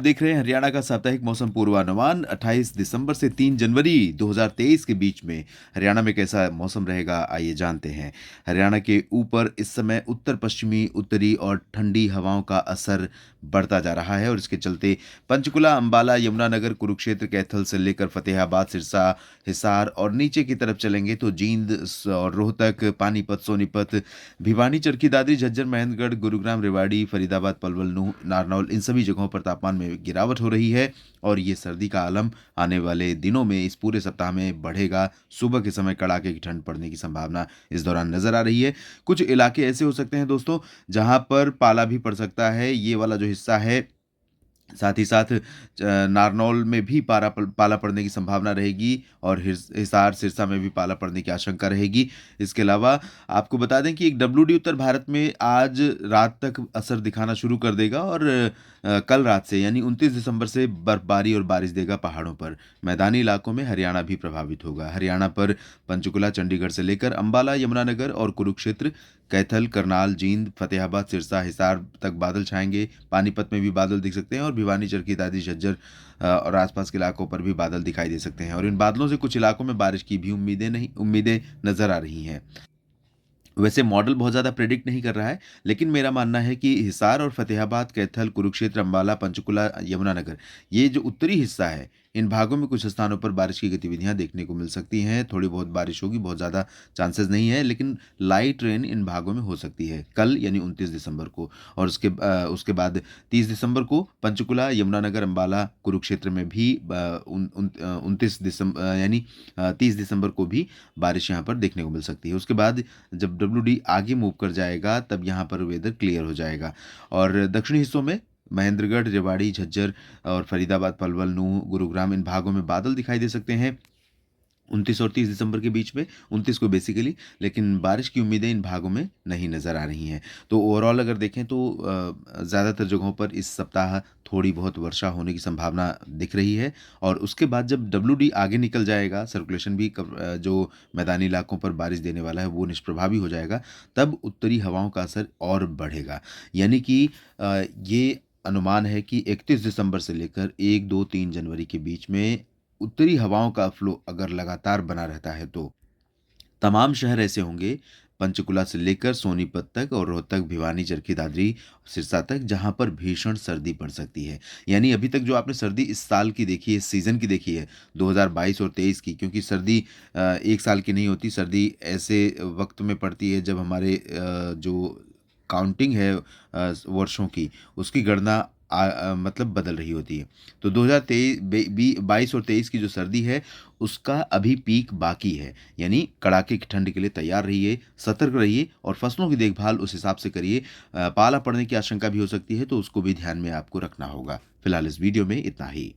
देख रहे हैं हरियाणा का साप्ताहिक मौसम पूर्वानुमान। 28 दिसंबर से 3 जनवरी 2023 के बीच में हरियाणा में कैसा मौसम रहेगा, आइए जानते हैं। हरियाणा के ऊपर इस समय उत्तर पश्चिमी, उत्तरी और ठंडी हवाओं का असर बढ़ता जा रहा है और इसके चलते पंचकुला, अंबाला, यमुनानगर, कुरुक्षेत्र, कैथल से लेकर फतेहाबाद, सिरसा, हिसार और नीचे की तरफ चलेंगे तो जींद और रोहतक, पानीपत, सोनीपत, भिवानी, चरखी दादरी, झज्जर, महेंद्रगढ़, गुरुग्राम, रेवाड़ी, फरीदाबाद, पलवल, नूंह, नारनौल, इन सभी जगहों पर तापमान में गिरावट हो रही है और ये सर्दी का आलम आने वाले दिनों में इस पूरे सप्ताह में बढ़ेगा। सुबह के समय कड़ाके की ठंड पड़ने की संभावना इस दौरान नजर आ रही है। कुछ इलाके ऐसे हो सकते हैं दोस्तों जहां पर पाला भी पड़ सकता है। ये वाला जो हिस्सा है, साथ ही साथ नारनौल में भी पाला पड़ने की संभावना रहेगी और हिसार, सिरसा में भी पाला पड़ने की आशंका रहेगी। इसके अलावा आपको बता दें कि एक WD उत्तर भारत में आज रात तक असर दिखाना शुरू कर देगा और कल रात से यानी 29 दिसंबर से बर्फबारी और बारिश देगा पहाड़ों पर। मैदानी इलाकों में हरियाणा भी प्रभावित होगा। हरियाणा पर पंचकुला, चंडीगढ़ से लेकर अंबाला, यमुनानगर और कुरुक्षेत्र, कैथल, करनाल, जींद, फतेहाबाद, सिरसा, हिसार तक बादल छाएंगे। पानीपत में भी बादल दिख सकते हैं और भिवानी, चरखी दादरी, झज्जर और आसपास के इलाकों पर भी बादल दिखाई दे सकते हैं और इन बादलों से कुछ इलाकों में बारिश की भी उम्मीदें नजर आ रही हैं। वैसे मॉडल बहुत ज़्यादा प्रेडिक्ट नहीं कर रहा है, लेकिन मेरा मानना है कि हिसार और फतेहाबाद, कैथल, कुरुक्षेत्र, अंबाला, पंचकुला, यमुनानगर, ये जो उत्तरी हिस्सा है, इन भागों में कुछ स्थानों पर बारिश की गतिविधियां देखने को मिल सकती हैं। थोड़ी बहुत बारिश होगी, बहुत ज़्यादा चांसेस नहीं है, लेकिन लाइट रेन इन भागों में हो सकती है कल यानी 29 दिसंबर को। और उसके बाद 30 दिसंबर को पंचकुला, यमुनानगर, अंबाला, कुरुक्षेत्र में भी 29 दिसंबर यानी 30 दिसंबर को भी बारिश यहाँ पर देखने को मिल सकती है। उसके बाद जब WD आगे मूव कर जाएगा तब यहाँ पर वेदर क्लियर हो जाएगा और दक्षिणी हिस्सों में महेंद्रगढ़, रेवाड़ी, झज्जर और फरीदाबाद, पलवल, नूंह, गुरुग्राम, इन भागों में बादल दिखाई दे सकते हैं 29 और 30 दिसंबर के बीच में, 29 को बेसिकली, लेकिन बारिश की उम्मीदें इन भागों में नहीं नज़र आ रही हैं। तो ओवरऑल अगर देखें तो ज़्यादातर जगहों पर इस सप्ताह थोड़ी बहुत वर्षा होने की संभावना दिख रही है और उसके बाद जब WD आगे निकल जाएगा, सर्कुलेशन भी जो मैदानी इलाकों पर बारिश देने वाला है वो निष्प्रभावी हो जाएगा, तब उत्तरी हवाओं का असर और बढ़ेगा। यानी कि ये अनुमान है कि 31 दिसंबर से लेकर 1, 2, 3 जनवरी के बीच में उत्तरी हवाओं का फ्लो अगर लगातार बना रहता है तो तमाम शहर ऐसे होंगे, पंचकुला से लेकर सोनीपत तक और रोहतक, भिवानी, चरखी दादरी, सिरसा तक, जहां पर भीषण सर्दी पड़ सकती है। यानी अभी तक जो आपने सर्दी इस साल की देखी है, इस सीज़न की देखी है 2022 और 23 की, क्योंकि सर्दी एक साल की नहीं होती, सर्दी ऐसे वक्त में पड़ती है जब हमारे जो काउंटिंग है वर्षों की, उसकी गणना मतलब बदल रही होती है। तो 2022 और 23 की जो सर्दी है उसका अभी पीक बाकी है। यानी कड़ाके की ठंड के लिए तैयार रहिए, सतर्क रहिए और फसलों की देखभाल उस हिसाब से करिए। पाला पड़ने की आशंका भी हो सकती है तो उसको भी ध्यान में आपको रखना होगा। फिलहाल इस वीडियो में इतना ही।